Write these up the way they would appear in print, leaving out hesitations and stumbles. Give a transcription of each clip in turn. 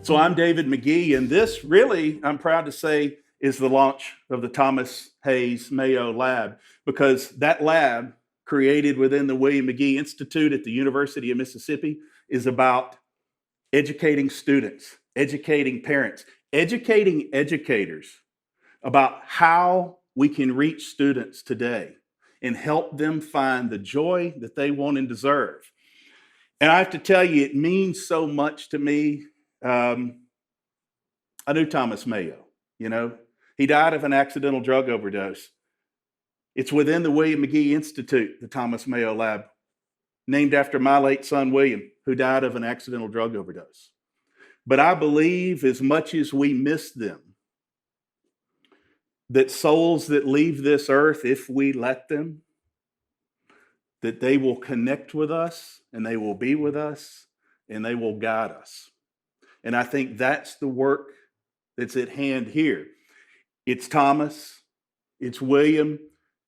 So I'm David Magee, and this really, I'm proud to say, is the launch of the Thomas Hayes Mayo Lab, because that lab, created within the William Magee Institute at the University of Mississippi, is about educating students, educating parents, educating educators about how we can reach students today and help them find the joy that they want and deserve. And I have to tell you, it means so much to me. I knew Thomas Mayo, he died of an accidental drug overdose. It's within the William Magee Institute, the Thomas Mayo Lab, named after my late son, William, who died of an accidental drug overdose. But I believe, as much as we miss them, that souls that leave this earth, if we let them, that they will connect with us and they will be with us and they will guide us. And I think that's the work that's at hand here. It's Thomas, it's William,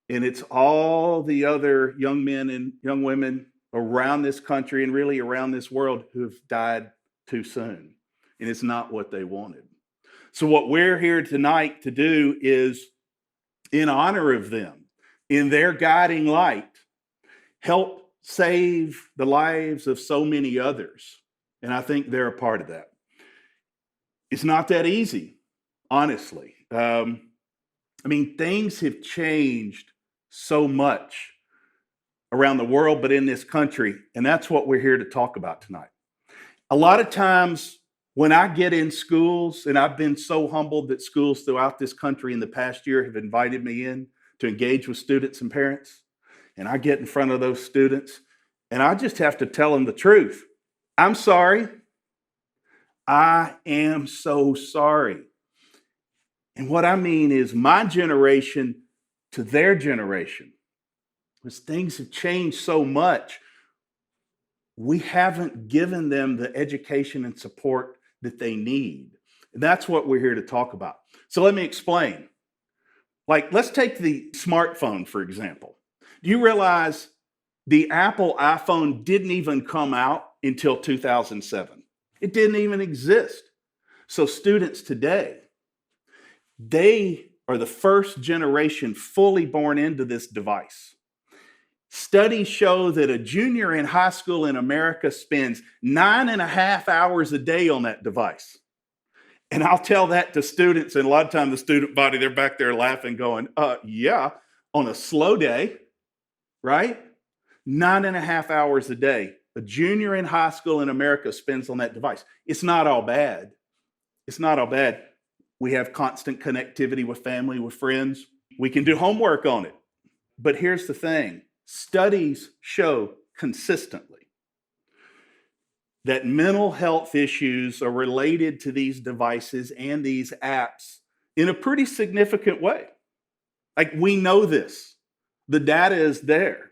and it's all the other young men and young women around this country and really around this world who've died too soon. And it's not what they wanted. So what we're here tonight to do is, in honor of them, in their guiding light, help save the lives of so many others. And I think they're a part of that. It's not that easy, honestly. Things have changed so much around the world, but in this country, and that's what we're here to talk about tonight. A lot of times when I get in schools, and I've been so humbled that schools throughout this country in the past year have invited me in to engage with students and parents, and I get in front of those students, and I just have to tell them the truth. I'm sorry. I am so sorry. And what I mean is, my generation to their generation, because things have changed so much, we haven't given them the education and support that they need. And that's what we're here to talk about. So let me explain. Let's take the smartphone, for example. Do you realize the Apple iPhone didn't even come out until 2007? It didn't even exist. So students today, they are the first generation fully born into this device. Studies show that a junior in high school in America spends 9.5 hours a day on that device. And I'll tell that to students, and a lot of times the student body, they're back there laughing, going, yeah, on a slow day, right? 9.5 hours a day. A junior in high school in America spends on that device. It's not all bad. It's not all bad. We have constant connectivity with family, with friends. We can do homework on it. But here's the thing. Studies show consistently that mental health issues are related to these devices and these apps in a pretty significant way. We know this. The data is there.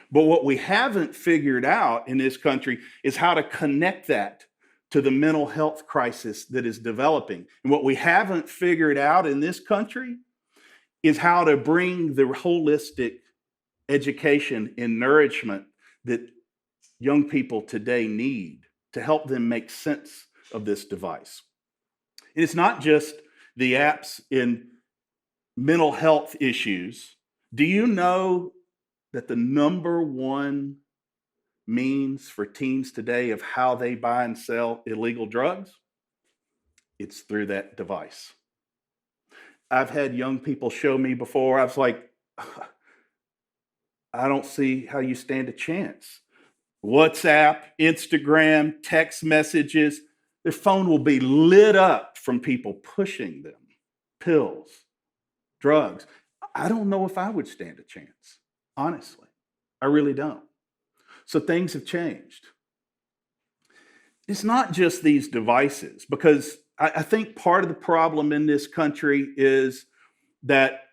But what we haven't figured out in this country is how to connect that to the mental health crisis that is developing. And what we haven't figured out in this country is how to bring the holistic education and nourishment that young people today need to help them make sense of this device. And it's not just the apps in mental health issues. Do you know that the number one means for teens today of how they buy and sell illegal drugs? It's through that device. I've had young people show me before, I was like, I don't see how you stand a chance. WhatsApp, Instagram, text messages, their phone will be lit up from people pushing them, pills, drugs. I don't know if I would stand a chance, honestly. I really don't. So things have changed. It's not just these devices, because I think part of the problem in this country is that,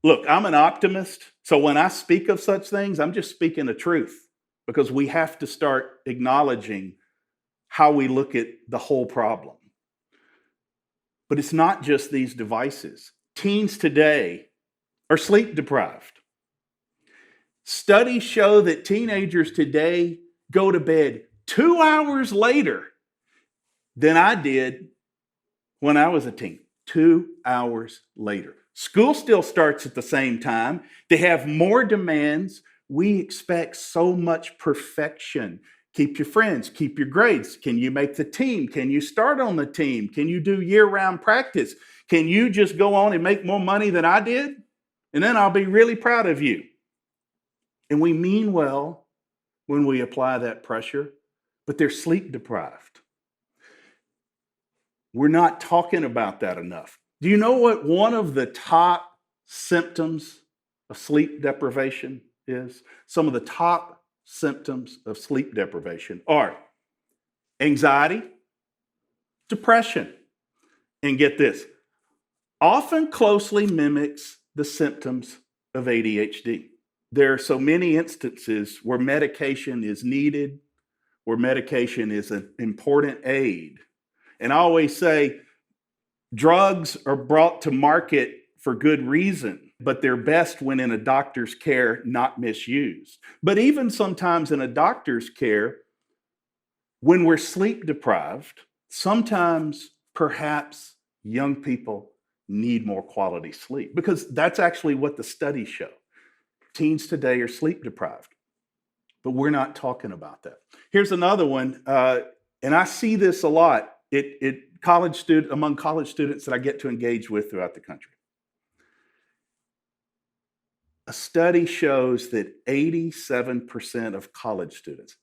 look, I'm an optimist. So when I speak of such things, I'm just speaking the truth, because we have to start acknowledging how we look at the whole problem. But it's not just these devices. Teens today are sleep deprived. Studies show that teenagers today go to bed 2 hours later than I did when I was a teen. 2 hours later. School still starts at the same time. They have more demands. We expect so much perfection. Keep your friends, keep your grades. Can you make the team? Can you start on the team? Can you do year-round practice? Can you just go on and make more money than I did? And then I'll be really proud of you. And we mean well when we apply that pressure, but they're sleep deprived. We're not talking about that enough. Do you know what one of the top symptoms of sleep deprivation is? Some of the top symptoms of sleep deprivation are anxiety, depression, and get this, often closely mimics the symptoms of ADHD. There are so many instances where medication is needed, where medication is an important aid. And I always say drugs are brought to market for good reason, but they're best when in a doctor's care, not misused. But even sometimes in a doctor's care, when we're sleep deprived, sometimes perhaps young people need more quality sleep because that's actually what the studies show. Teens today are sleep deprived, but we're not talking about that. Here's another one, and I see this a lot. Among college students that I get to engage with throughout the country. A study shows that 87% of college students,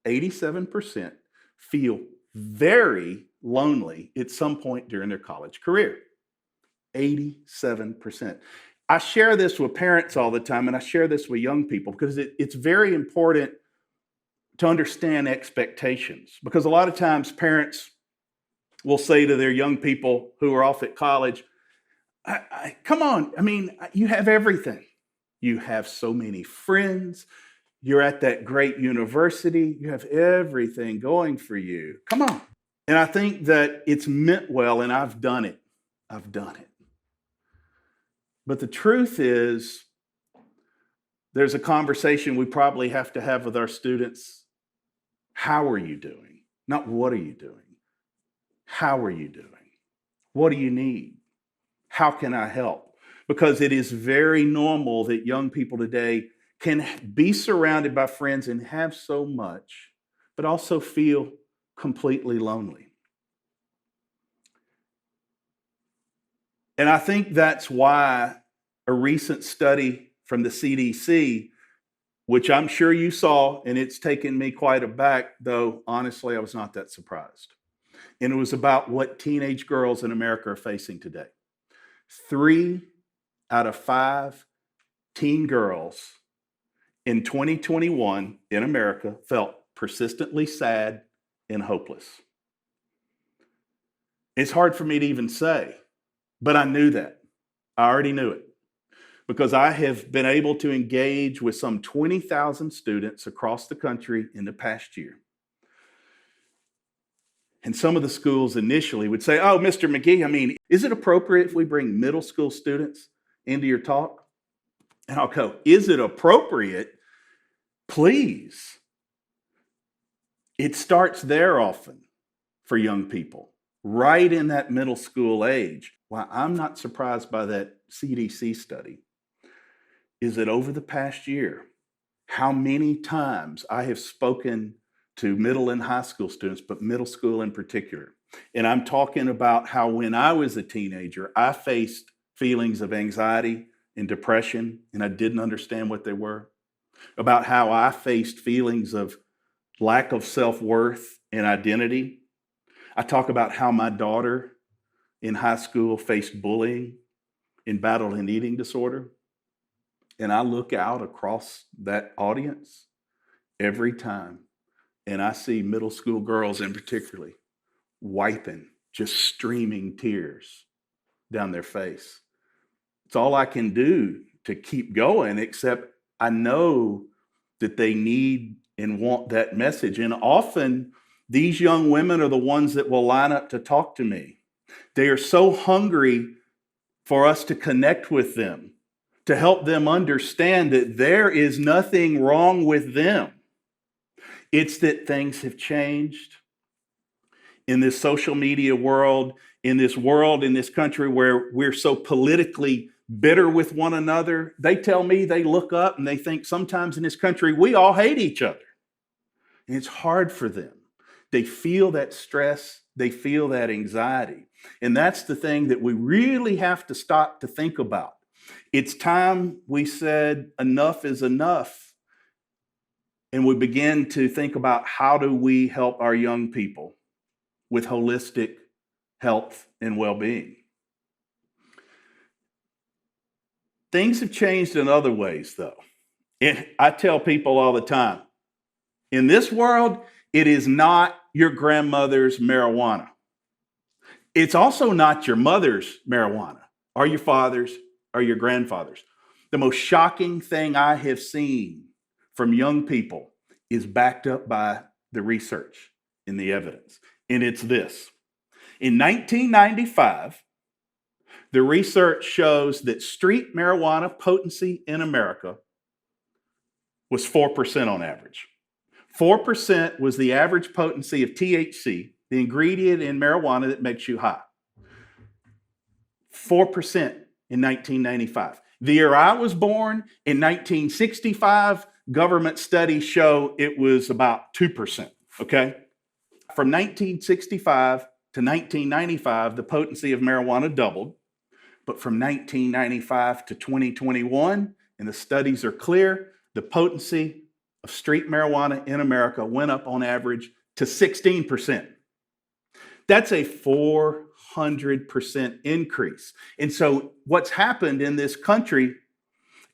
87% feel very lonely at some point during their college career. 87%. I share this with parents all the time, and I share this with young people because it's very important to understand expectations. Because a lot of times parents will say to their young people who are off at college, come on, I mean, you have everything. You have so many friends. You're at that great university. You have everything going for you. Come on. And I think that it's meant well, and I've done it. I've done it. But the truth is, there's a conversation we probably have to have with our students. How are you doing? Not what are you doing? How are you doing? What do you need? How can I help? Because it is very normal that young people today can be surrounded by friends and have so much, but also feel completely lonely. And I think that's why a recent study from the CDC, which I'm sure you saw, and it's taken me quite aback, though honestly, I was not that surprised. And it was about what teenage girls in America are facing today. 3 out of 5 teen girls in 2021 in America felt persistently sad and hopeless. It's hard for me to even say, but I knew that. I already knew it because I have been able to engage with some 20,000 students across the country in the past year. And some of the schools initially would say, oh, Mr. Magee, I mean, is it appropriate if we bring middle school students into your talk? And I'll go, is it appropriate? Please. It starts there often for young people, right in that middle school age. Why I'm not surprised by that CDC study is that over the past year, how many times I have spoken to middle and high school students, but middle school in particular. And I'm talking about how when I was a teenager, I faced feelings of anxiety and depression, and I didn't understand what they were. About how I faced feelings of lack of self-worth and identity. I talk about how my daughter in high school faced bullying and battled an eating disorder. And I look out across that audience every time, and I see middle school girls in particular wiping, just streaming tears down their face. It's all I can do to keep going, except I know that they need and want that message. And often these young women are the ones that will line up to talk to me. They are so hungry for us to connect with them, to help them understand that there is nothing wrong with them. It's that things have changed. in this social media world, in this country where we're so politically bitter with one another. They tell me they look up and they think sometimes in this country we all hate each other. And it's hard for them. They feel that stress, they feel that anxiety. And that's the thing that we really have to stop to think about. It's time we said enough is enough. And we begin to think about how do we help our young people with holistic health and well-being. Things have changed in other ways, though. I tell people all the time, in this world, it is not your grandmother's marijuana. It's also not your mother's marijuana, or your father's, or your grandfather's. The most shocking thing I have seen from young people is backed up by the research and the evidence. And it's this. In 1995, the research shows that street marijuana potency in America was 4% on average. 4% was the average potency of THC, the ingredient in marijuana that makes you high. 4% in 1995. The year I was born, in 1965, government studies show it was about 2%, okay? From 1965 to 1995, the potency of marijuana doubled. But from 1995 to 2021, and the studies are clear, the potency of street marijuana in America went up on average to 16%. That's a 400% increase. And so what's happened in this country,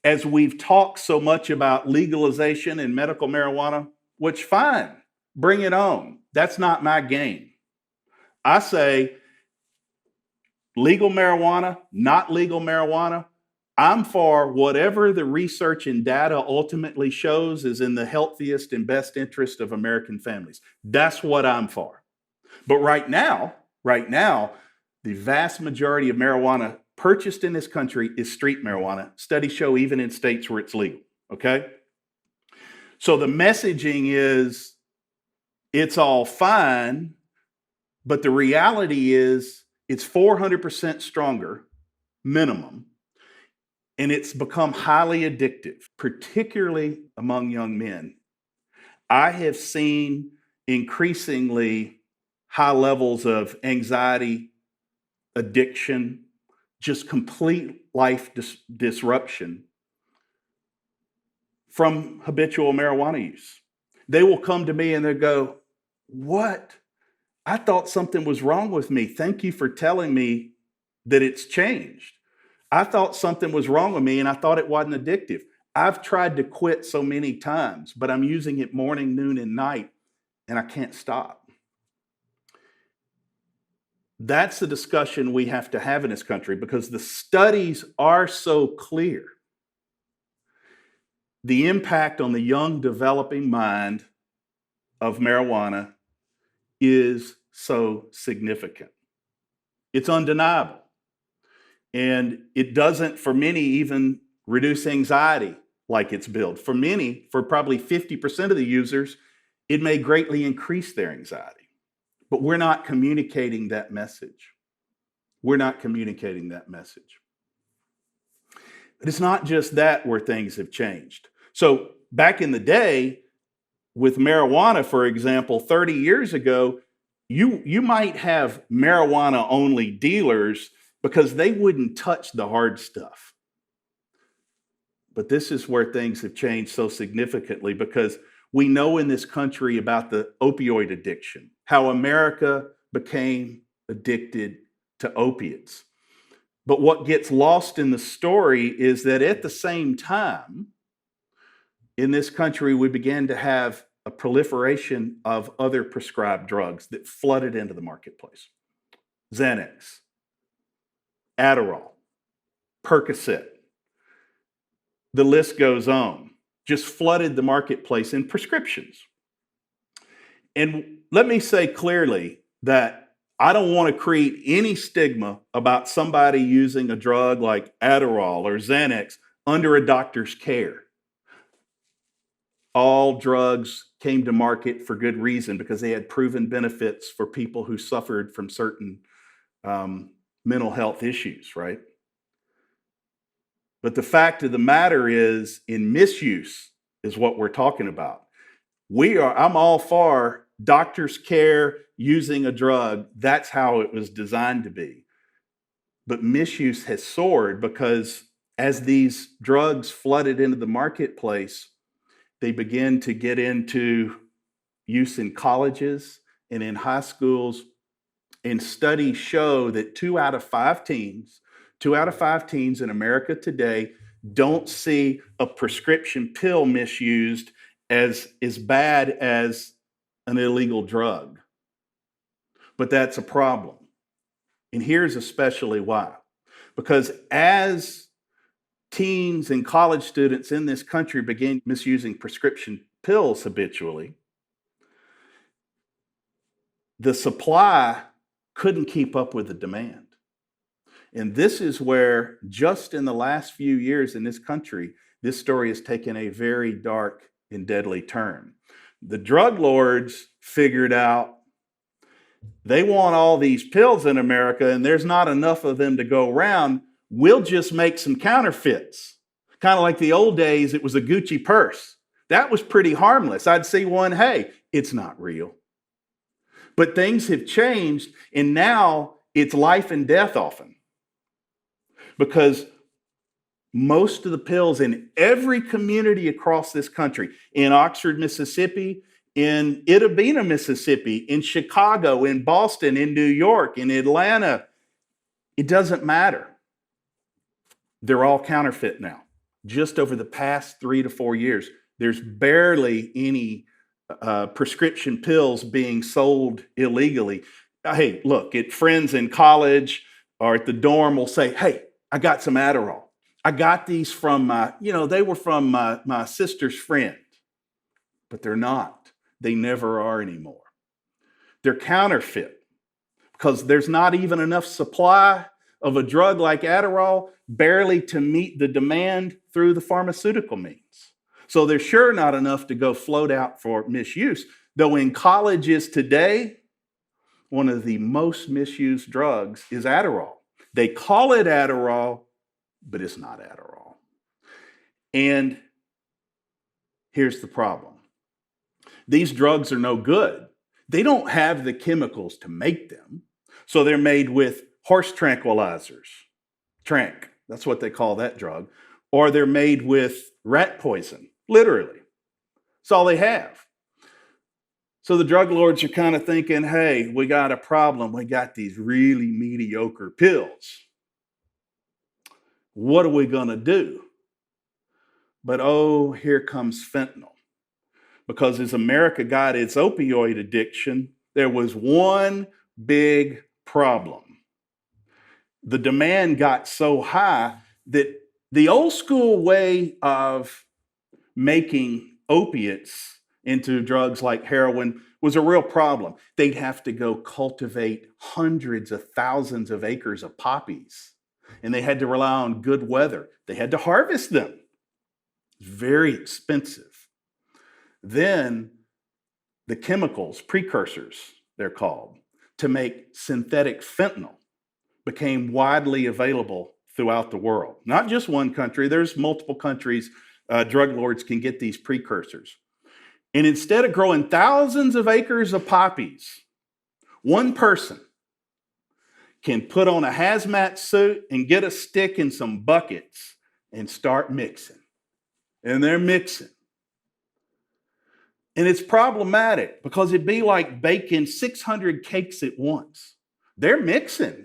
as we've talked so much about legalization and medical marijuana, which fine, bring it on. That's not my game. I say legal marijuana, not legal marijuana. I'm for whatever the research and data ultimately shows is in the healthiest and best interest of American families. That's what I'm for. But right now, the vast majority of marijuana purchased in this country is street marijuana. Studies show even in states where it's legal, okay? So the messaging is it's all fine, but the reality is it's 400% stronger minimum, and it's become highly addictive, particularly among young men. I have seen increasingly high levels of anxiety, addiction, just complete life disruption from habitual marijuana use. They will come to me and they'll go, "What? I thought something was wrong with me. Thank you for telling me that it's changed. I thought something was wrong with me and I thought it wasn't addictive. I've tried to quit so many times, but I'm using it morning, noon, and night, and I can't stop." That's the discussion we have to have in this country because the studies are so clear. The impact on the young developing mind of marijuana is so significant. It's undeniable. And it doesn't, for many, even reduce anxiety like it's billed. For many, for probably 50% of the users, it may greatly increase their anxiety. But we're not communicating that message. We're not communicating that message. But it's not just that where things have changed. So back in the day, with marijuana, for example, 30 years ago, you might have marijuana-only dealers because they wouldn't touch the hard stuff. But this is where things have changed so significantly because we know in this country about the opioid addiction, how America became addicted to opiates. But what gets lost in the story is that at the same time, in this country, we began to have a proliferation of other prescribed drugs that flooded into the marketplace. Xanax, Adderall, Percocet, the list goes on, just flooded the marketplace in prescriptions. And let me say clearly that I don't want to create any stigma about somebody using a drug like Adderall or Xanax under a doctor's care. all drugs came to market for good reason because they had proven benefits for people who suffered from certain um, mental health issues, right? But the fact of the matter is, in misuse, is what we're talking about. I'm all for doctors' care using a drug. That's how it was designed to be. But misuse has soared because as these drugs flooded into the marketplace, they begin to get into use in colleges and in high schools. And studies show that 2 out of 5 teens in America today don't see a prescription pill misused as bad as an illegal drug. But that's a problem. And here's especially why. Because as teens and college students in this country began misusing prescription pills habitually, the supply couldn't keep up with the demand. And this is where, just in the last few years in this country, this story has taken a very dark and deadly turn. The drug lords figured out they want all these pills in America and there's not enough of them to go around. We'll just make some counterfeits. Kind of like the old days, it was a Gucci purse. That was pretty harmless. I'd see one, hey, it's not real. But things have changed, and now it's life and death often. Because most of the pills in every community across this country, in Oxford, Mississippi, in Itta Bena, Mississippi, in Chicago, in Boston, in New York, in Atlanta, it doesn't matter. They're all counterfeit now. Just over the past 3 to 4 years, there's barely any prescription pills being sold illegally. Hey, look, friends in college or at the dorm will say, hey, I got some Adderall. I got these from they were from my sister's friend, but they're not. They never are anymore. They're counterfeit because there's not even enough supply of a drug like Adderall barely to meet the demand through the pharmaceutical means. So there's sure not enough to go float out for misuse. Though in colleges today, one of the most misused drugs is Adderall. They call it Adderall, but it's not Adderall. And here's the problem. These drugs are no good. They don't have the chemicals to make them. So they're made with horse tranquilizers, tranq, that's what they call that drug, or they're made with rat poison, literally. That's all they have. So the drug lords are kind of thinking, hey, we got a problem. We got these really mediocre pills. What are we going to do? But oh, here comes fentanyl. Because as America got its opioid addiction, there was one big problem. The demand got so high that the old school way of making opiates into drugs like heroin was a real problem. They'd have to go cultivate hundreds of thousands of acres of poppies, and they had to rely on good weather. They had to harvest them. Very expensive. Then the chemicals, precursors, they're called, to make synthetic fentanyl became widely available throughout the world. Not just one country, there's multiple countries drug lords can get these precursors. And instead of growing thousands of acres of poppies, one person can put on a hazmat suit and get a stick and some buckets and start mixing. And they're mixing. And it's problematic because it'd be like baking 600 cakes at once. They're mixing.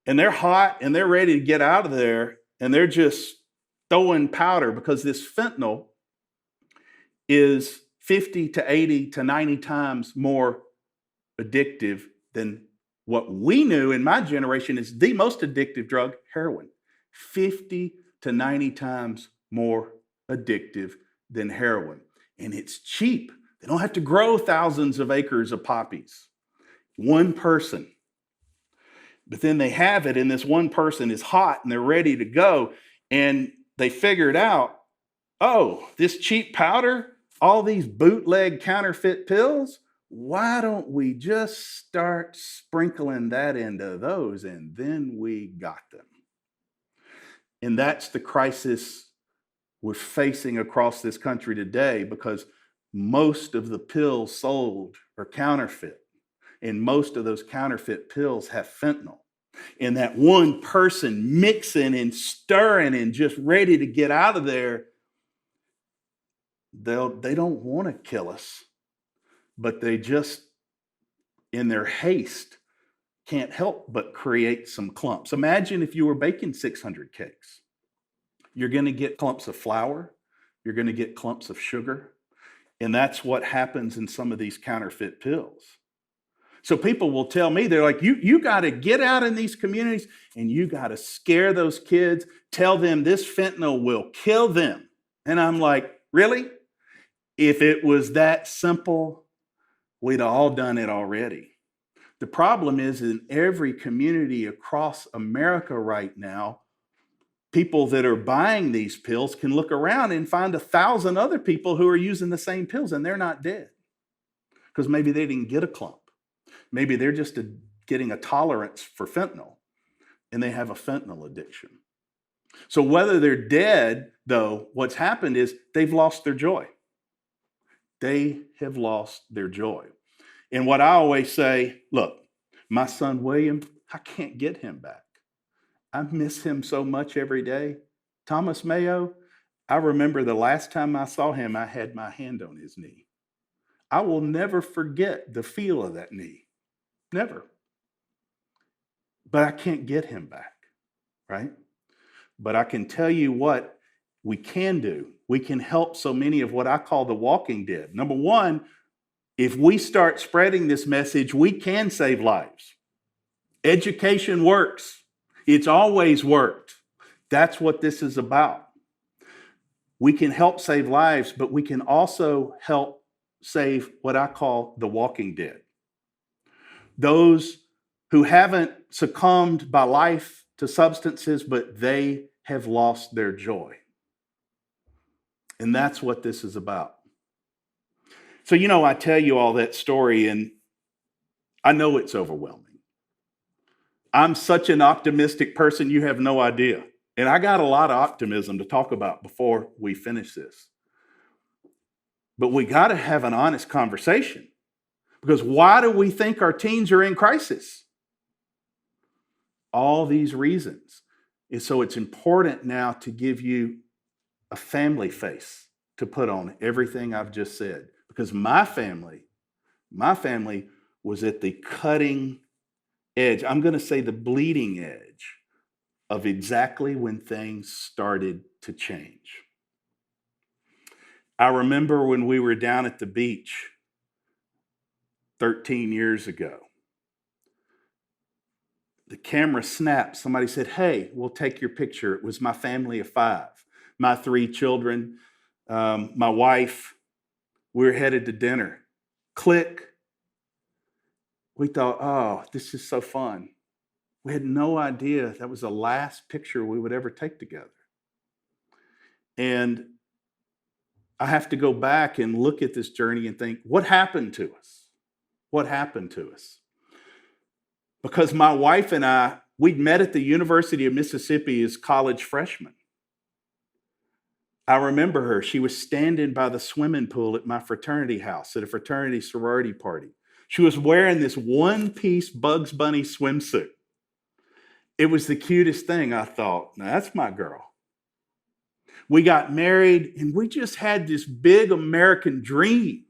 And they're hot and they're ready to get out of there. And they're just throwing powder because this fentanyl is 50 to 80 to 90 times more addictive than what we knew in my generation is the most addictive drug, heroin. 50 to 90 times more addictive than heroin. And it's cheap. They don't have to grow thousands of acres of poppies. One person. But then they have it, and this one person is hot, and they're ready to go. And they figured out oh, this cheap powder, all these bootleg counterfeit pills, why don't we just start sprinkling that into those and then we got them? And that's the crisis we're facing across this country today because most of the pills sold are counterfeit. And most of those counterfeit pills have fentanyl. And that one person mixing and stirring and just ready to get out of there, they don't want to kill us, but they just, in their haste, can't help but create some clumps. Imagine if you were baking 600 cakes. You're going to get clumps of flour, you're going to get clumps of sugar, and that's what happens in some of these counterfeit pills. So people will tell me, they're like, you got to get out in these communities and you got to scare those kids, tell them this fentanyl will kill them. And I'm like, really? If it was that simple, we'd all done it already. The problem is in every community across America right now, people that are buying these pills can look around and find 1,000 other people who are using the same pills and they're not dead because maybe they didn't get a clump. Maybe they're just getting a tolerance for fentanyl and they have a fentanyl addiction. So whether they're dead, though, what's happened is they've lost their joy. They have lost their joy. And what I always say, look, my son William, I can't get him back. I miss him so much every day. Thomas Mayo, I remember the last time I saw him, I had my hand on his knee. I will never forget the feel of that knee. Never. But I can't get him back, right? But I can tell you what we can do. We can help so many of what I call the walking dead. Number one, if we start spreading this message, we can save lives. Education works. It's always worked. That's what this is about. We can help save lives, but we can also help save what I call the walking dead. Those who haven't succumbed by life to substances, but they have lost their joy. And that's what this is about. So, I tell you all that story, and I know it's overwhelming. I'm such an optimistic person, you have no idea. And I got a lot of optimism to talk about before we finish this. But we got to have an honest conversation. Because why do we think our teens are in crisis? All these reasons. And so it's important now to give you a family face to put on everything I've just said. Because my family was at the cutting edge. I'm going to say the bleeding edge of exactly when things started to change. I remember when we were down at the beach 13 years ago. The camera snapped. Somebody said, "Hey, we'll take your picture." It was my family of 5, my 3 children, my wife. We were headed to dinner. Click. We thought, oh, this is so fun. We had no idea that was the last picture we would ever take together. And I have to go back and look at this journey and think, what happened to us? What happened to us? Because my wife and I, we'd met at the University of Mississippi as college freshmen. I remember her. She was standing by the swimming pool at my fraternity house at a fraternity sorority party. She was wearing this one-piece Bugs Bunny swimsuit. It was the cutest thing. I thought, now that's my girl. We got married and we just had this big American dream.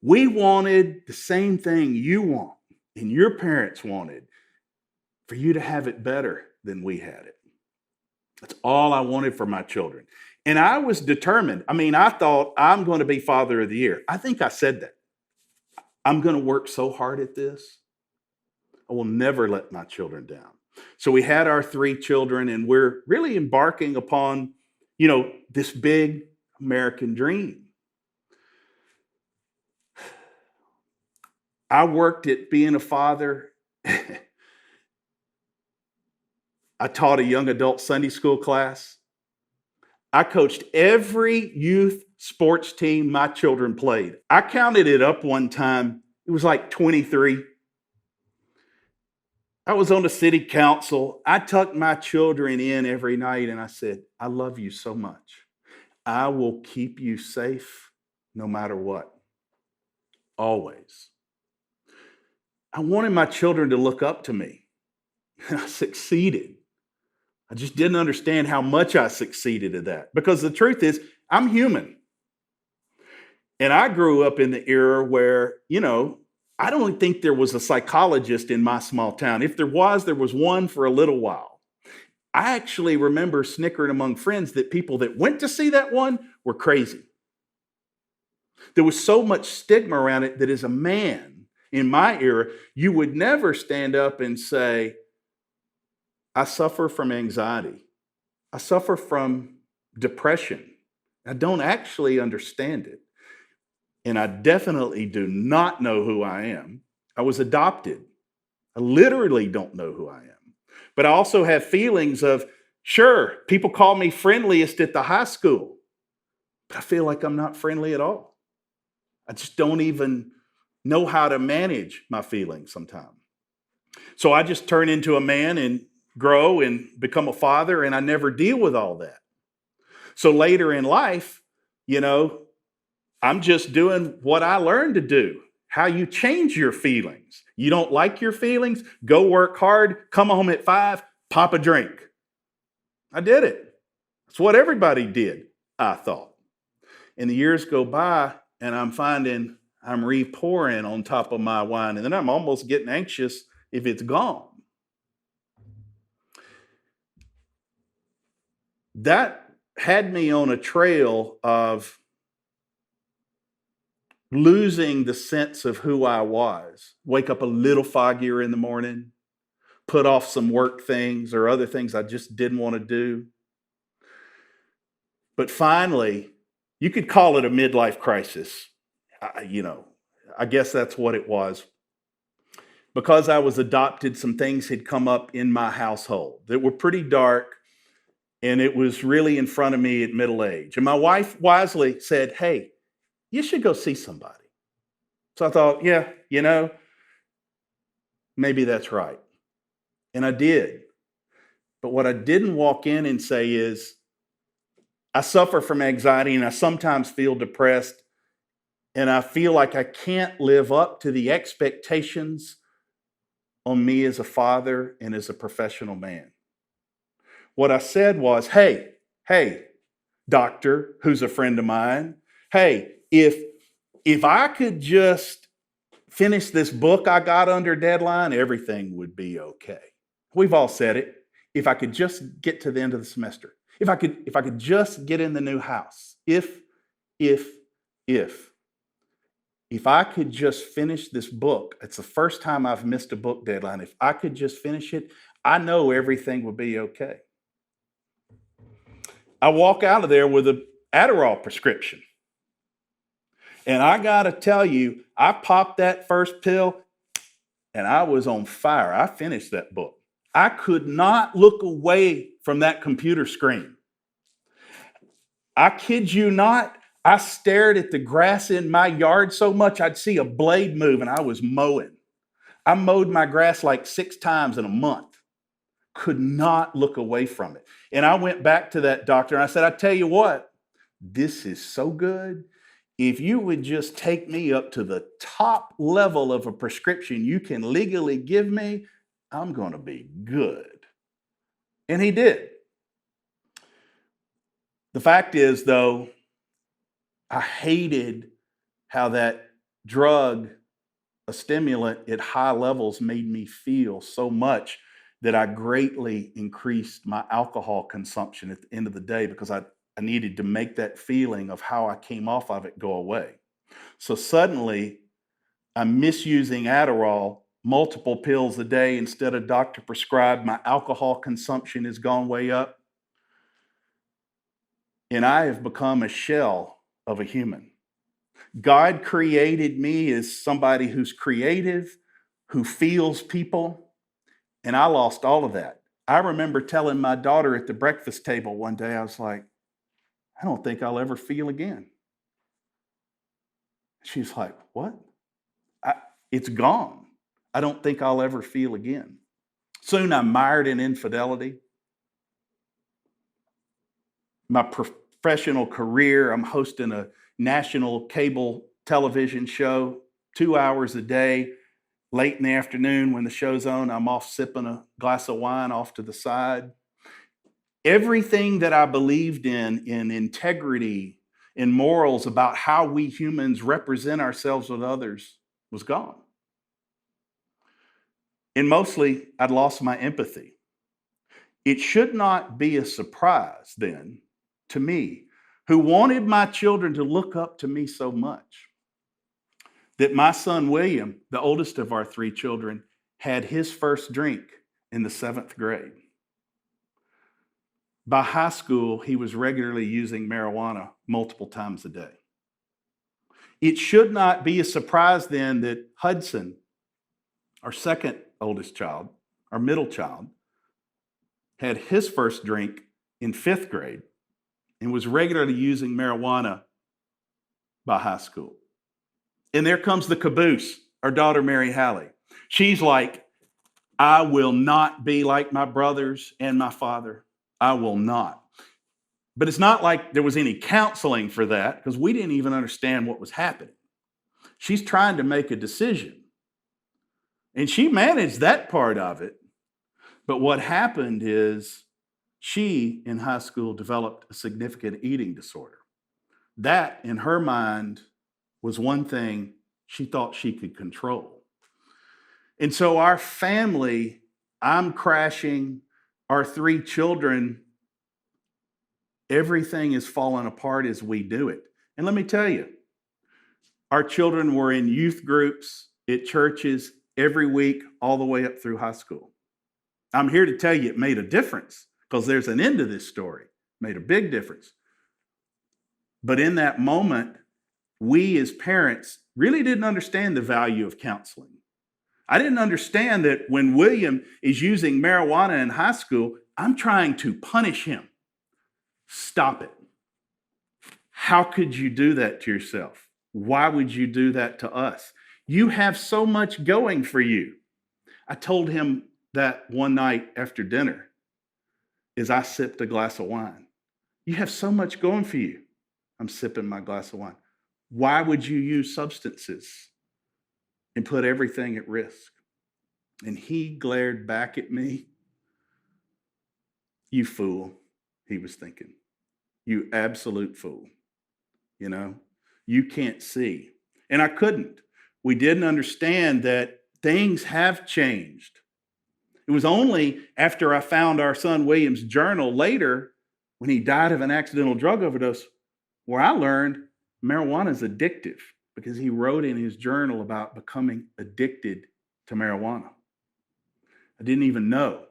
We wanted the same thing you want and your parents wanted, for you to have it better than we had it. That's all I wanted for my children. And I was determined. I thought I'm going to be Father of the Year. I think I said that. I'm going to work so hard at this. I will never let my children down. So we had our 3 children, and we're really embarking upon, this big American dream. I worked at being a father. I taught a young adult Sunday school class. I coached every youth sports team my children played. I counted it up one time. It was like 23. I was on the city council. I tucked my children in every night and I said, I love you so much. I will keep you safe no matter what. Always. I wanted my children to look up to me. And I succeeded. I just didn't understand how much I succeeded at that. Because the truth is, I'm human. And I grew up in the era where, I don't think there was a psychologist in my small town. If there was one for a little while. I actually remember snickering among friends that people that went to see that one were crazy. There was so much stigma around it that as a man in my era, you would never stand up and say, I suffer from anxiety. I suffer from depression. I don't actually understand it. And I definitely do not know who I am. I was adopted. I literally don't know who I am. But I also have feelings of, sure, people call me friendliest at the high school, but I feel like I'm not friendly at all. I just don't even know how to manage my feelings sometimes. So I just turn into a man and grow and become a father, and I never deal with all that. So later in life, I'm just doing what I learned to do. How you change your feelings. You don't like your feelings? Go work hard, come home at 5, pop a drink. I did it. It's what everybody did, I thought. And the years go by, and I'm finding I'm re-pouring on top of my wine, and then I'm almost getting anxious if it's gone. That had me on a trail of losing the sense of who I was. Wake up a little foggier in the morning, put off some work things or other things I just didn't want to do. But finally, you could call it a midlife crisis. I guess that's what it was. Because I was adopted, some things had come up in my household that were pretty dark, and it was really in front of me at middle age. And my wife wisely said, hey, you should go see somebody. So I thought, yeah, maybe that's right. And I did. But what I didn't walk in and say is, I suffer from anxiety and I sometimes feel depressed, and I feel like I can't live up to the expectations on me as a father and as a professional man. What I said was, hey, doctor, who's a friend of mine, hey, if I could just finish this book I got under deadline, everything would be okay. We've all said it. If I could just get to the end of the semester, if I could just get in the new house, if I could just finish this book, it's the first time I've missed a book deadline. If I could just finish it, I know everything would be okay. I walk out of there with an Adderall prescription. And I got to tell you, I popped that first pill and I was on fire. I finished that book. I could not look away from that computer screen. I kid you not, I stared at the grass in my yard so much I'd see a blade move, and I was mowing. I mowed my grass like 6 times in a month. Could not look away from it. And I went back to that doctor and I said, I tell you what, this is so good. If you would just take me up to the top level of a prescription you can legally give me, I'm going to be good. And he did. The fact is, though, I hated how that drug, a stimulant at high levels, made me feel so much that I greatly increased my alcohol consumption at the end of the day because I needed to make that feeling of how I came off of it go away. So suddenly, I'm misusing Adderall, multiple pills a day instead of doctor prescribed. My alcohol consumption has gone way up. And I have become a shell of a human. God created me as somebody who's creative, who feels people, and I lost all of that. I remember telling my daughter at the breakfast table one day, I was like, I don't think I'll ever feel again. She's like, what? I, it's gone. I don't think I'll ever feel again. Soon I'm mired in infidelity. My professional career, I'm hosting a national cable television show 2 hours a day. Late in the afternoon when the show's on, I'm off sipping a glass of wine off to the side. Everything that I believed in integrity, in morals, about how we humans represent ourselves with others, was gone. And mostly, I'd lost my empathy. It should not be a surprise then to me, who wanted my children to look up to me so much, that my son William, the oldest of our 3 children, had his first drink in the 7th grade. By high school, he was regularly using marijuana multiple times a day. It should not be a surprise then that Hudson, our second oldest child, our middle child, had his first drink in 5th grade and was regularly using marijuana by high school. And there comes the caboose, our daughter, Mary Hallie. She's like, I will not be like my brothers and my father. I will not. But it's not like there was any counseling for that, because we didn't even understand what was happening. She's trying to make a decision. And she managed that part of it. But what happened is she, in high school, developed a significant eating disorder. That, in her mind, was one thing she thought she could control. And so our family, I'm crashing, our 3 children, everything is falling apart as we do it. And let me tell you, our children were in youth groups at churches every week, all the way up through high school. I'm here to tell you it made a difference, because there's an end to this story. It made a big difference. But in that moment, we as parents really didn't understand the value of counseling. I didn't understand that when William is using marijuana in high school, I'm trying to punish him. Stop it. How could you do that to yourself? Why would you do that to us? You have so much going for you. I told him that one night after dinner as I sipped a glass of wine. You have so much going for you. I'm sipping my glass of wine. Why would you use substances and put everything at risk? And he glared back at me. You fool, he was thinking. You absolute fool. You know, you can't see. And I couldn't. We didn't understand that things have changed. It was only after I found our son William's journal later, when he died of an accidental drug overdose, where I learned marijuana is addictive, because he wrote in his journal about becoming addicted to marijuana. I didn't even know.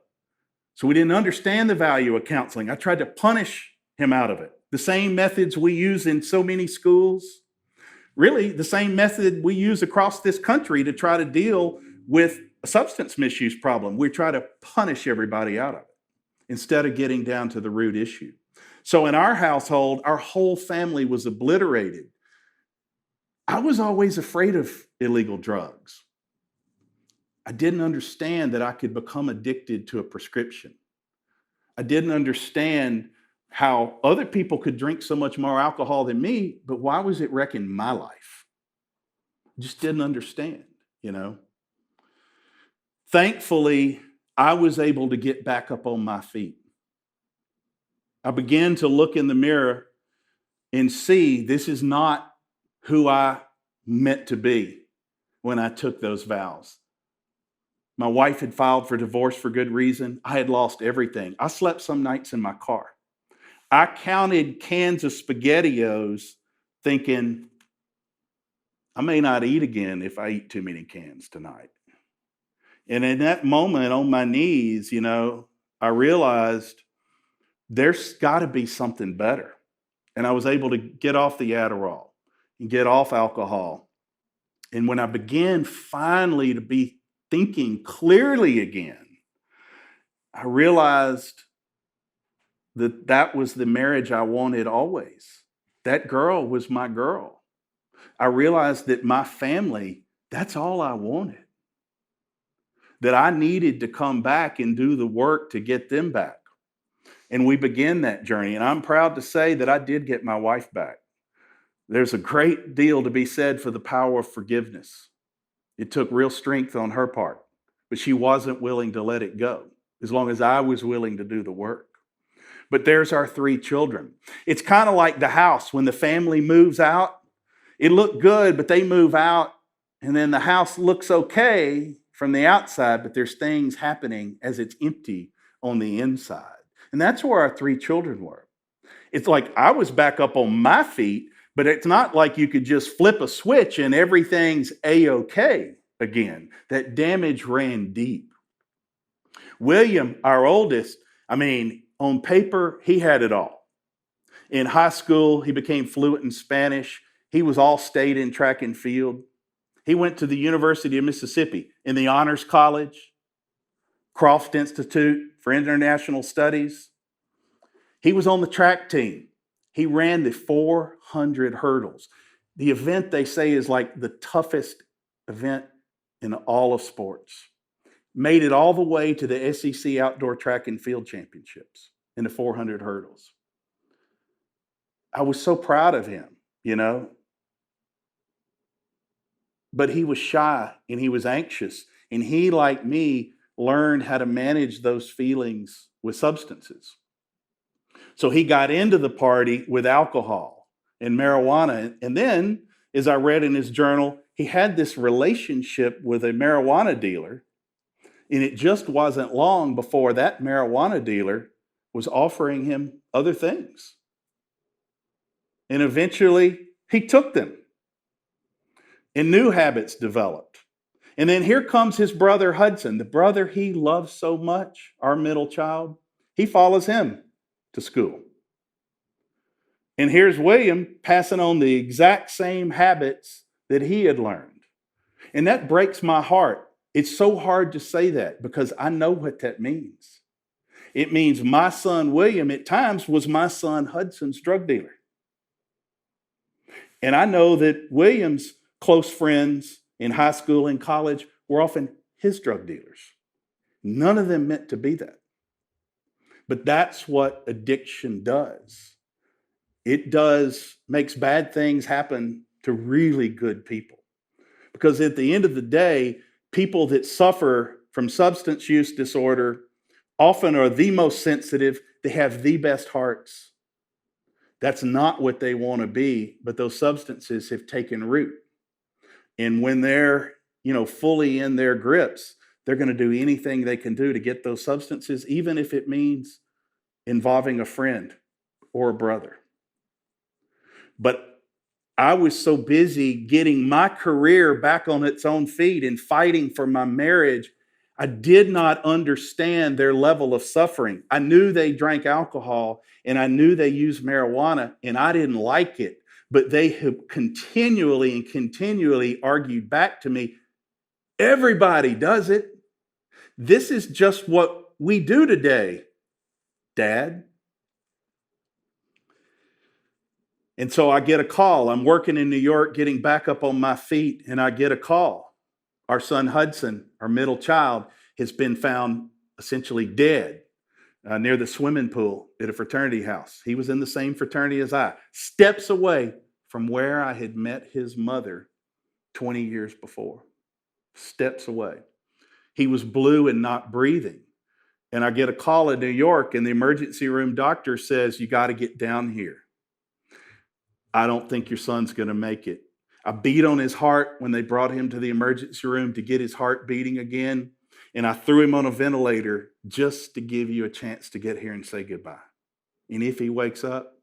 So we didn't understand the value of counseling. I tried to punish him out of it. The same methods we use in so many schools, really the same method we use across this country to try to deal with a substance misuse problem. We try to punish everybody out of it instead of getting down to the root issue. So in our household, our whole family was obliterated. I was always afraid of illegal drugs. I didn't understand that I could become addicted to a prescription. I didn't understand how other people could drink so much more alcohol than me, but why was it wrecking my life? I just didn't understand, you know. Thankfully, I was able to get back up on my feet. I began to look in the mirror and see this is not who I meant to be when I took those vows. My wife had filed for divorce for good reason. I had lost everything. I slept some nights in my car. I counted cans of SpaghettiOs thinking, I may not eat again if I eat too many cans tonight. And in that moment on my knees, you know, I realized there's got to be something better. And I was able to get off the Adderall and get off alcohol. And when I began finally to be thinking clearly again, I realized that was the marriage I wanted always. That girl was my girl. I realized that my family, that's all I wanted. That I needed to come back and do the work to get them back. And we began that journey. And I'm proud to say that I did get my wife back. There's a great deal to be said for the power of forgiveness. It took real strength on her part, but she wasn't willing to let it go as long as I was willing to do the work. But there's our 3 children. It's kind of like the house when the family moves out. It looked good, but they move out, and then the house looks okay from the outside, but there's things happening as it's empty on the inside. And that's where our 3 children were. It's like I was back up on my feet, but it's not like you could just flip a switch and everything's A-okay again. That damage ran deep. William, our oldest, on paper, he had it all. In high school, he became fluent in Spanish. He was all state in track and field. He went to the University of Mississippi in the Honors College, Croft Institute for International Studies. He was on the track team. He ran the 400 hurdles. The event, they say, is like the toughest event in all of sports. Made it all the way to the SEC Outdoor Track and Field Championships in the 400 hurdles. I was so proud of him, But he was shy and he was anxious. And he, like me, learned how to manage those feelings with substances. So he got into the party with alcohol and marijuana. And then, as I read in his journal, he had this relationship with a marijuana dealer. And it just wasn't long before that marijuana dealer was offering him other things. And eventually, he took them. And new habits developed. And then here comes his brother Hudson, the brother he loves so much, our middle child. He follows him to school. And here's William passing on the exact same habits that he had learned. And that breaks my heart. It's so hard to say that because I know what that means. It means my son William at times was my son Hudson's drug dealer. And I know that William's close friends in high school and college were often his drug dealers. None of them meant to be that. But that's what addiction does. It makes bad things happen to really good people. Because at the end of the day, people that suffer from substance use disorder often are the most sensitive. They have the best hearts. That's not what they want to be, but those substances have taken root. And when they're, fully in their grips, they're going to do anything they can do to get those substances, even if it means involving a friend or a brother. But I was so busy getting my career back on its own feet and fighting for my marriage, I did not understand their level of suffering. I knew they drank alcohol and I knew they used marijuana and I didn't like it. But they have continually argued back to me, everybody does it. This is just what we do today, Dad. And so I get a call. I'm working in New York, getting back up on my feet, and I get a call. Our son Hudson, our middle child, has been found essentially dead near the swimming pool at a fraternity house. He was in the same fraternity as I, steps away from where I had met his mother 20 years before. Steps away. He was blue and not breathing. And I get a call in New York, and the emergency room doctor says, you got to get down here. I don't think your son's going to make it. I beat on his heart when they brought him to the emergency room to get his heart beating again. And I threw him on a ventilator just to give you a chance to get here and say goodbye. And if he wakes up,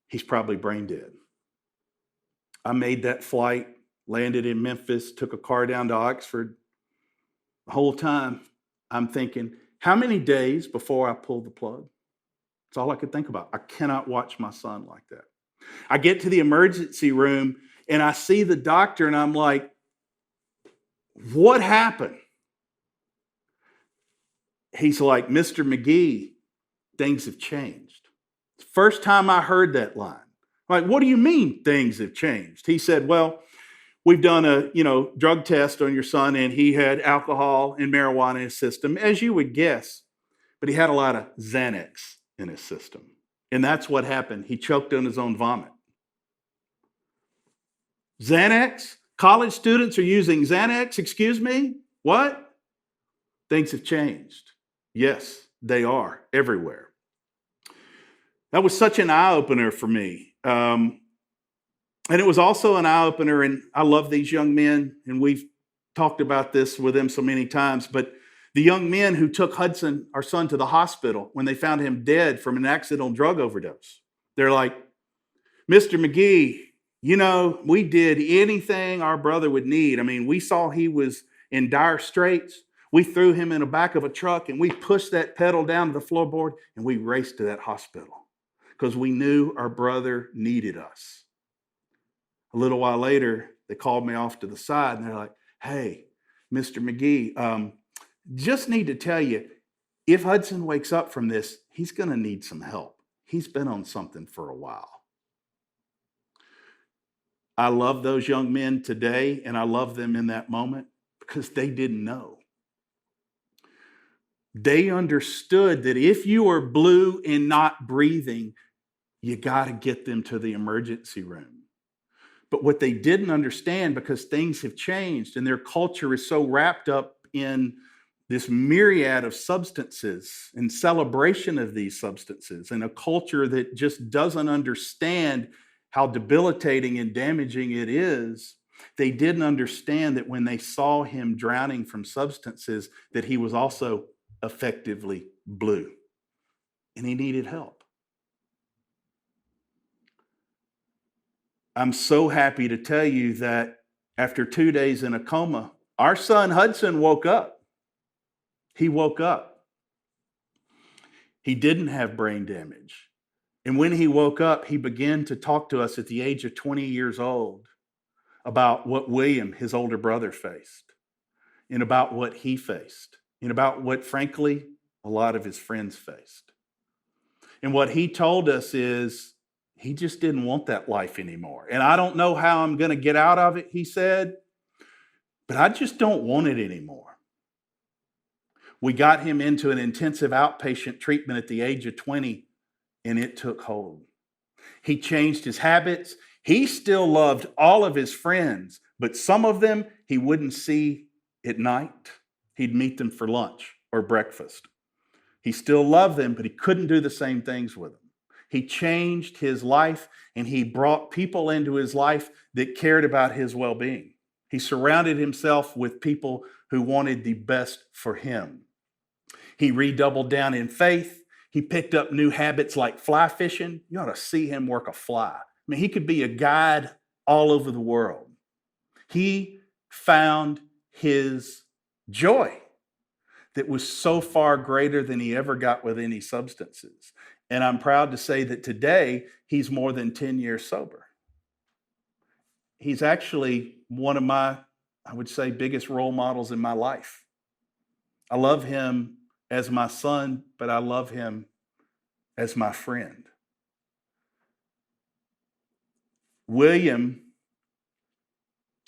he's probably brain dead. I made that flight, landed in Memphis, took a car down to Oxford. The whole time I'm thinking, how many days before I pull the plug? That's all I could think about. I cannot watch my son like that. I get to the emergency room and I see the doctor and I'm like, what happened? He's like, Mr. Magee, things have changed. First time I heard that line. Like, what do you mean things have changed? He said, well, we've done a drug test on your son, and he had alcohol and marijuana in his system, as you would guess, but he had a lot of Xanax in his system. And that's what happened. He choked on his own vomit. Xanax? College students are using Xanax? Excuse me? What? Things have changed. Yes, they are everywhere. That was such an eye-opener for me. And it was also an eye-opener, and I love these young men, and we've talked about this with them so many times, but the young men who took Hudson, our son, to the hospital when they found him dead from an accidental drug overdose, they're like, Mr. Magee, we did anything our brother would need. I mean, we saw he was in dire straits. We threw him in the back of a truck, and we pushed that pedal down to the floorboard, and we raced to that hospital because we knew our brother needed us. A little while later, they called me off to the side, and they're like, hey, Mr. Magee, just need to tell you, if Hudson wakes up from this, he's going to need some help. He's been on something for a while. I love those young men today, and I love them in that moment because they didn't know. They understood that if you are blue and not breathing, you got to get them to the emergency room. But what they didn't understand, because things have changed and their culture is so wrapped up in this myriad of substances and celebration of these substances, and a culture that just doesn't understand how debilitating and damaging it is, they didn't understand that when they saw him drowning from substances, that he was also effectively blue, and he needed help. I'm so happy to tell you that after 2 days in a coma, our son Hudson woke up. He woke up. He didn't have brain damage. And when he woke up, he began to talk to us at the age of 20 years old about what William, his older brother, faced, and about what he faced, and about what, frankly, a lot of his friends faced. And what he told us is he just didn't want that life anymore. And I don't know how I'm going to get out of it, he said, but I just don't want it anymore. We got him into an intensive outpatient treatment at the age of 20, and it took hold. He changed his habits. He still loved all of his friends, but some of them he wouldn't see at night. He'd meet them for lunch or breakfast. He still loved them, but he couldn't do the same things with them. He changed his life, and he brought people into his life that cared about his well-being. He surrounded himself with people who wanted the best for him. He redoubled down in faith. He picked up new habits like fly fishing. You ought to see him work a fly. I mean, he could be a guide all over the world. He found his joy that was so far greater than he ever got with any substances. And I'm proud to say that today he's more than 10 years sober. He's actually one of my, I would say, biggest role models in my life. I love him as my son, but I love him as my friend. William,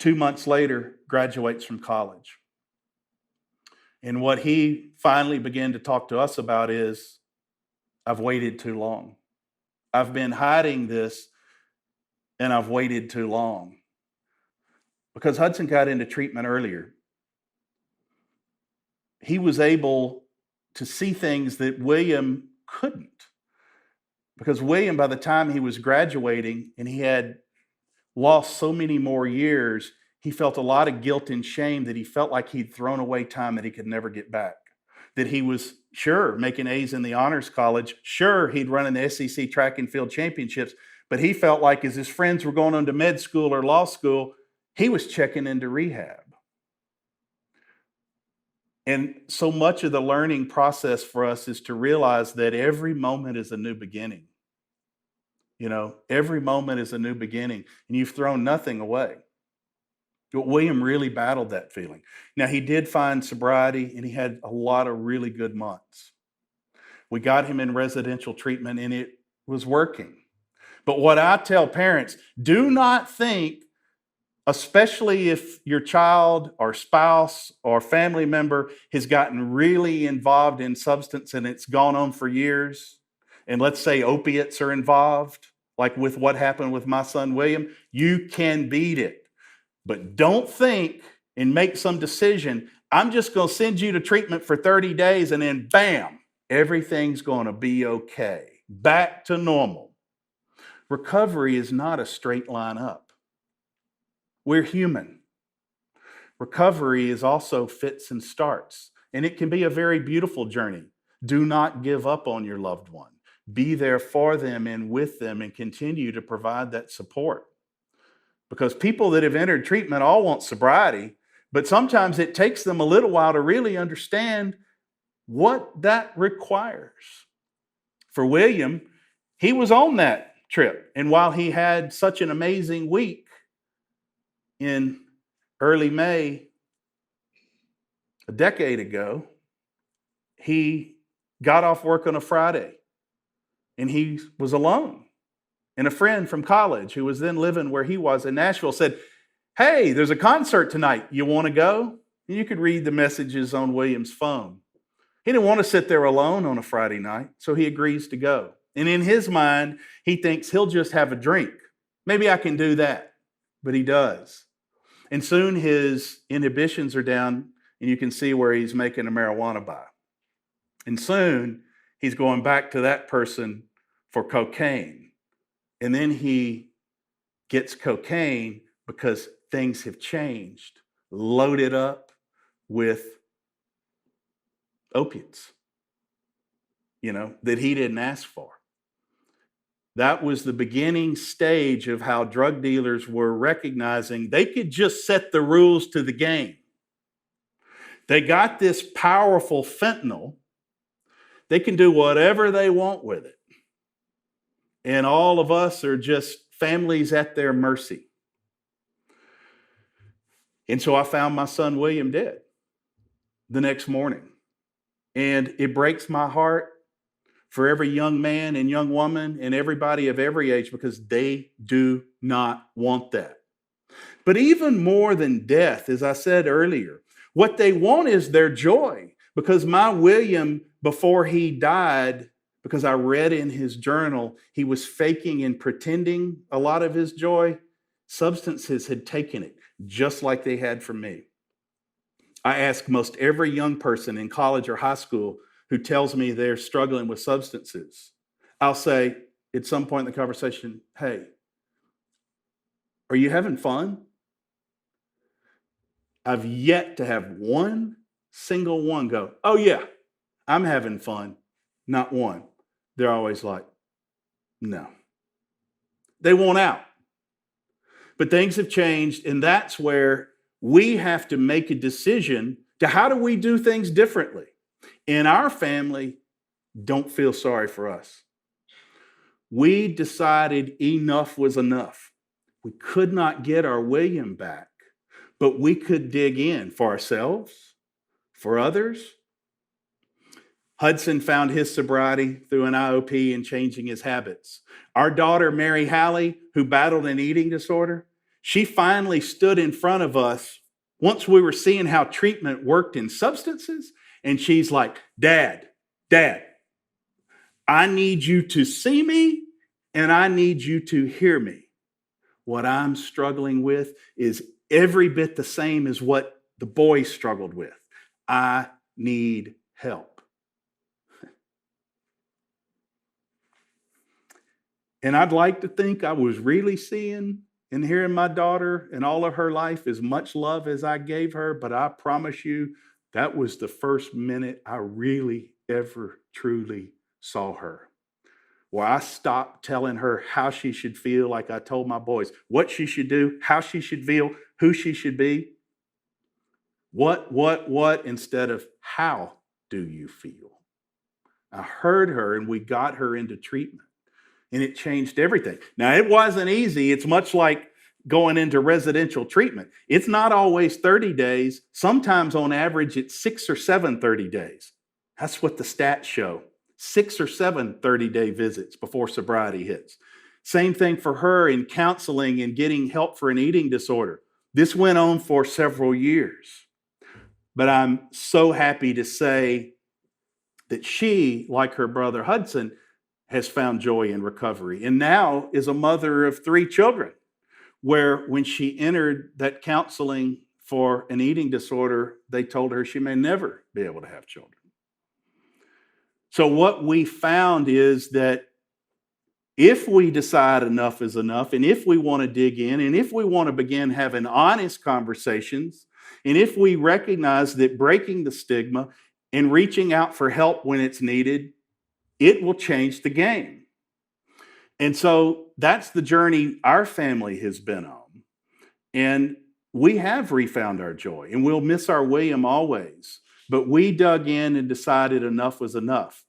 2 months later, graduates from college. And what he finally began to talk to us about is, I've waited too long. I've been hiding this, and I've waited too long. Because Hudson got into treatment earlier. He was able to see things that William couldn't. Because William, by the time he was graduating and he had lost so many more years, he felt a lot of guilt and shame that he felt like he'd thrown away time that he could never get back. That he was, sure, making A's in the honors college. Sure, he'd run in the SEC track and field championships. But he felt like as his friends were going on to med school or law school, he was checking into rehab. And so much of the learning process for us is to realize that every moment is a new beginning. Every moment is a new beginning, and you've thrown nothing away. But William really battled that feeling. Now, he did find sobriety, and he had a lot of really good months. We got him in residential treatment and it was working. But what I tell parents, do not think, especially if your child or spouse or family member has gotten really involved in substance and it's gone on for years, and let's say opiates are involved, like with what happened with my son William, you can beat it. But don't think and make some decision, I'm just going to send you to treatment for 30 days and then bam, everything's going to be okay. Back to normal. Recovery is not a straight line up. We're human. Recovery is also fits and starts, and it can be a very beautiful journey. Do not give up on your loved one. Be there for them and with them and continue to provide that support. Because people that have entered treatment all want sobriety, but sometimes it takes them a little while to really understand what that requires. For William, he was on that trip, and while he had such an amazing week, in early May, a decade ago, he got off work on a Friday and he was alone. And a friend from college who was then living where he was in Nashville said, "Hey, there's a concert tonight. You want to go?" And you could read the messages on William's phone. He didn't want to sit there alone on a Friday night, so he agrees to go. And in his mind, he thinks he'll just have a drink. Maybe I can do that. But he does. And soon his inhibitions are down, and you can see where he's making a marijuana buy. And soon he's going back to that person for cocaine. And then he gets cocaine because things have changed, loaded up with opiates, that he didn't ask for. That was the beginning stage of how drug dealers were recognizing they could just set the rules to the game. They got this powerful fentanyl. They can do whatever they want with it. And all of us are just families at their mercy. And so I found my son William dead the next morning. And it breaks my heart for every young man and young woman and everybody of every age, because they do not want that. But even more than death, as I said earlier, what they want is their joy. Because my William, before he died, because I read in his journal, he was faking and pretending a lot of his joy. Substances had taken it, just like they had for me. I ask most every young person in college or high school who tells me they're struggling with substances, I'll say at some point in the conversation, "Hey, are you having fun?" I've yet to have one single one go, "Oh yeah, I'm having fun." Not one. They're always like, "No." They want out. But things have changed, and that's where we have to make a decision to how do we do things differently. In our family, don't feel sorry for us. We decided enough was enough. We could not get our William back, but we could dig in for ourselves, for others. Hudson found his sobriety through an IOP and changing his habits. Our daughter, Mary Hallie, who battled an eating disorder, she finally stood in front of us once we were seeing how treatment worked in substances. And she's like, Dad, I need you to see me and I need you to hear me. What I'm struggling with is every bit the same as what the boy struggled with. I need help." And I'd like to think I was really seeing and hearing my daughter and all of her life as much love as I gave her, but I promise you, that was the first minute I really ever truly saw her, where I stopped telling her how she should feel like I told my boys, what she should do, how she should feel, who she should be. What, instead of how do you feel? I heard her and we got her into treatment and it changed everything. Now, it wasn't easy. It's much like going into residential treatment. It's not always 30 days. Sometimes on average, it's 6 or 7 30 days. That's what the stats show. 6 or 7 30-day visits before sobriety hits. Same thing for her in counseling and getting help for an eating disorder. This went on for several years. But I'm so happy to say that she, like her brother Hudson, has found joy in recovery and now is a mother of 3 children, where when she entered that counseling for an eating disorder, they told her she may never be able to have children. So what we found is that if we decide enough is enough, and if we want to dig in, and if we want to begin having honest conversations, and if we recognize that breaking the stigma and reaching out for help when it's needed, it will change the game. And so that's the journey our family has been on. And we have refound our joy, and we'll miss our William always. But we dug in and decided enough was enough.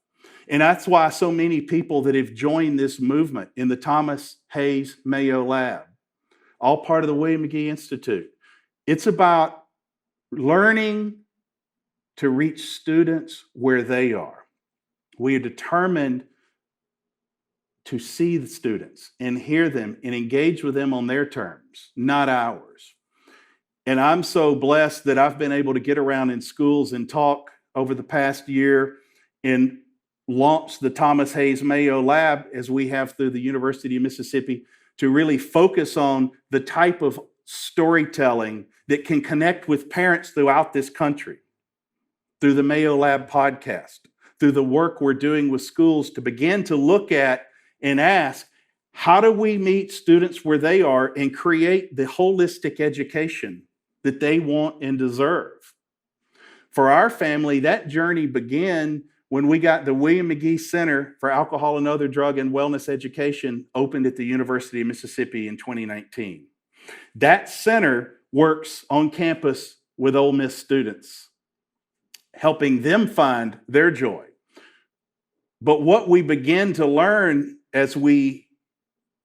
And that's why so many people that have joined this movement in the Thomas Hayes Mayo Lab, all part of the William Magee Institute, it's about learning to reach students where they are. We are determined to see the students and hear them and engage with them on their terms, not ours. And I'm so blessed that I've been able to get around in schools and talk over the past year and launch the Thomas Hayes Mayo Lab, as we have through the University of Mississippi, to really focus on the type of storytelling that can connect with parents throughout this country, through the Mayo Lab podcast, through the work we're doing with schools to begin to look at and ask, how do we meet students where they are and create the holistic education that they want and deserve? For our family, that journey began when we got the William Magee Center for Alcohol and Other Drug and Wellness Education opened at the University of Mississippi in 2019. That center works on campus with Ole Miss students, helping them find their joy. But what we began to learn as we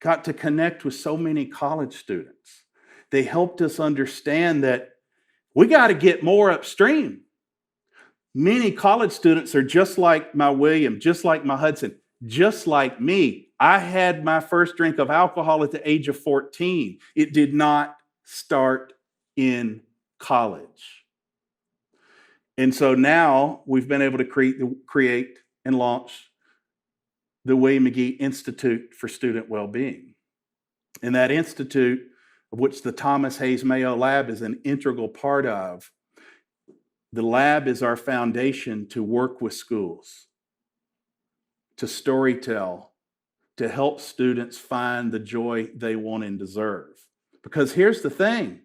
got to connect with so many college students, they helped us understand that we got to get more upstream. Many college students are just like my William, just like my Hudson, just like me. I had my first drink of alcohol at the age of 14. It did not start in college. And so now we've been able to create and launch the William Magee Institute for Student Wellbeing. And that institute, of which the Thomas Hayes Mayo Lab is an integral part of, the lab is our foundation to work with schools, to storytell, to help students find the joy they want and deserve. Because here's the thing,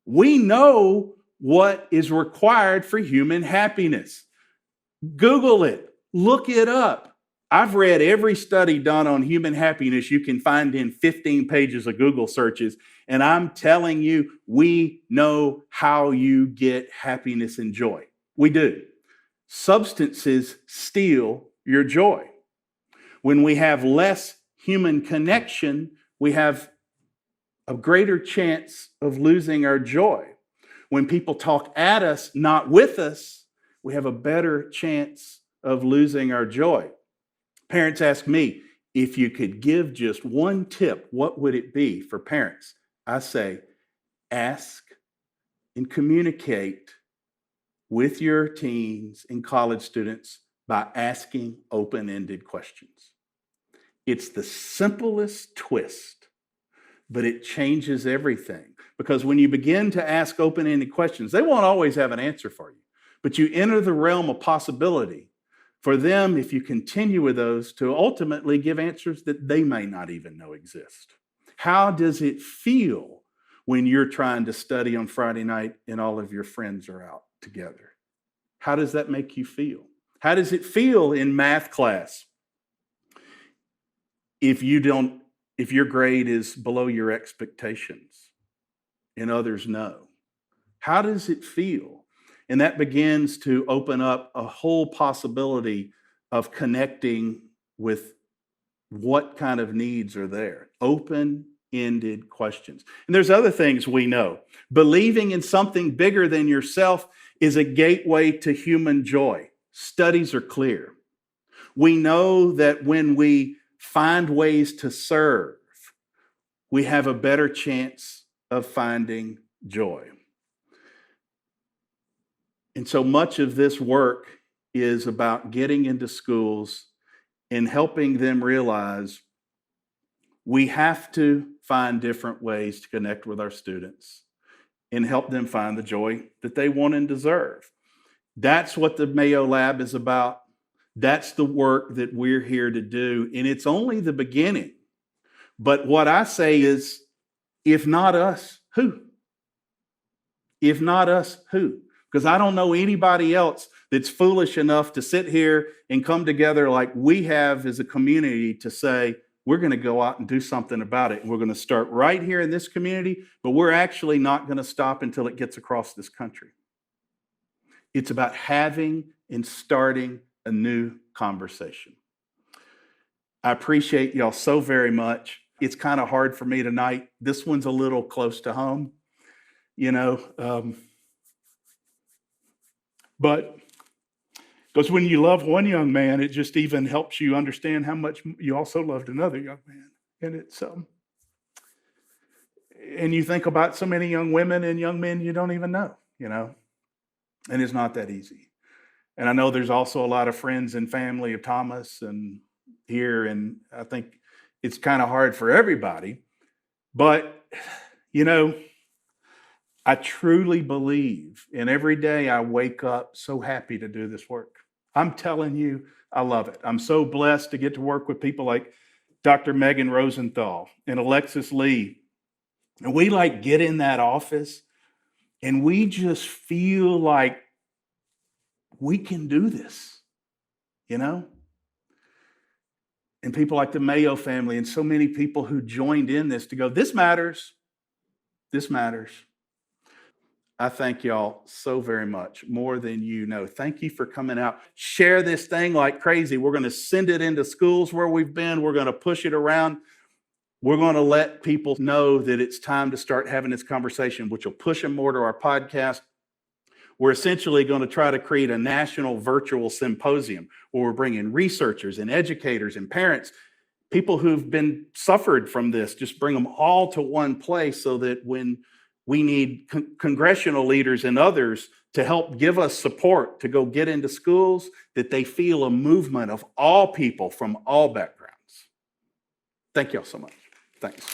we know what is required for human happiness. Google it, look it up. I've read every study done on human happiness you can find in 15 pages of Google searches, and I'm telling you, we know how you get happiness and joy. We do. Substances steal your joy. When we have less human connection, we have a greater chance of losing our joy. When people talk at us, not with us, we have a better chance of losing our joy. Parents ask me, if you could give just one tip, what would it be for parents? I say, ask and communicate with your teens and college students by asking open-ended questions. It's the simplest twist, but it changes everything. Because when you begin to ask open-ended questions, they won't always have an answer for you, but you enter the realm of possibility for them, if you continue with those, to ultimately give answers that they may not even know exist. How does it feel when you're trying to study on Friday night and all of your friends are out together? How does that make you feel? How does it feel in math class if your grade is below your expectations and others know? How does it feel? And that begins to open up a whole possibility of connecting with what kind of needs are there. Open-ended questions. And there's other things we know. Believing in something bigger than yourself is a gateway to human joy. Studies are clear. We know that when we find ways to serve, we have a better chance of finding joy. And so much of this work is about getting into schools and helping them realize we have to find different ways to connect with our students and help them find the joy that they want and deserve. That's what the Mayo Lab is about. That's the work that we're here to do. And it's only the beginning. But what I say is, if not us, who? If not us, who? Because I don't know anybody else that's foolish enough to sit here and come together like we have as a community to say, we're going to go out and do something about it. We're going to start right here in this community, but we're actually not going to stop until it gets across this country. It's about having and starting a new conversation. I appreciate y'all so very much. It's kind of hard for me tonight. This one's a little close to home, but because when you love one young man, it just even helps you understand how much you also loved another young man. And it's and you think about so many young women and young men you don't even know, and it's not that easy. And I know there's also a lot of friends and family of Thomas and here, and I think it's kind of hard for everybody. But, I truly believe, and every day I wake up so happy to do this work. I'm telling you, I love it. I'm so blessed to get to work with people like Dr. Megan Rosenthal and Alexis Lee. And we get in that office and we just feel like we can do this, And people like the Mayo family and so many people who joined in this to go, this matters. This matters. I thank y'all so very much, more than you know. Thank you for coming out. Share this thing like crazy. We're going to send it into schools where we've been. We're going to push it around. We're going to let people know that it's time to start having this conversation, which will push them more to our podcast. We're essentially going to try to create a national virtual symposium where we're bringing researchers and educators and parents, people who've been suffered from this, just bring them all to one place so that when we need congressional leaders and others to help give us support to go get into schools, that they feel a movement of all people from all backgrounds. Thank y'all so much. Thanks.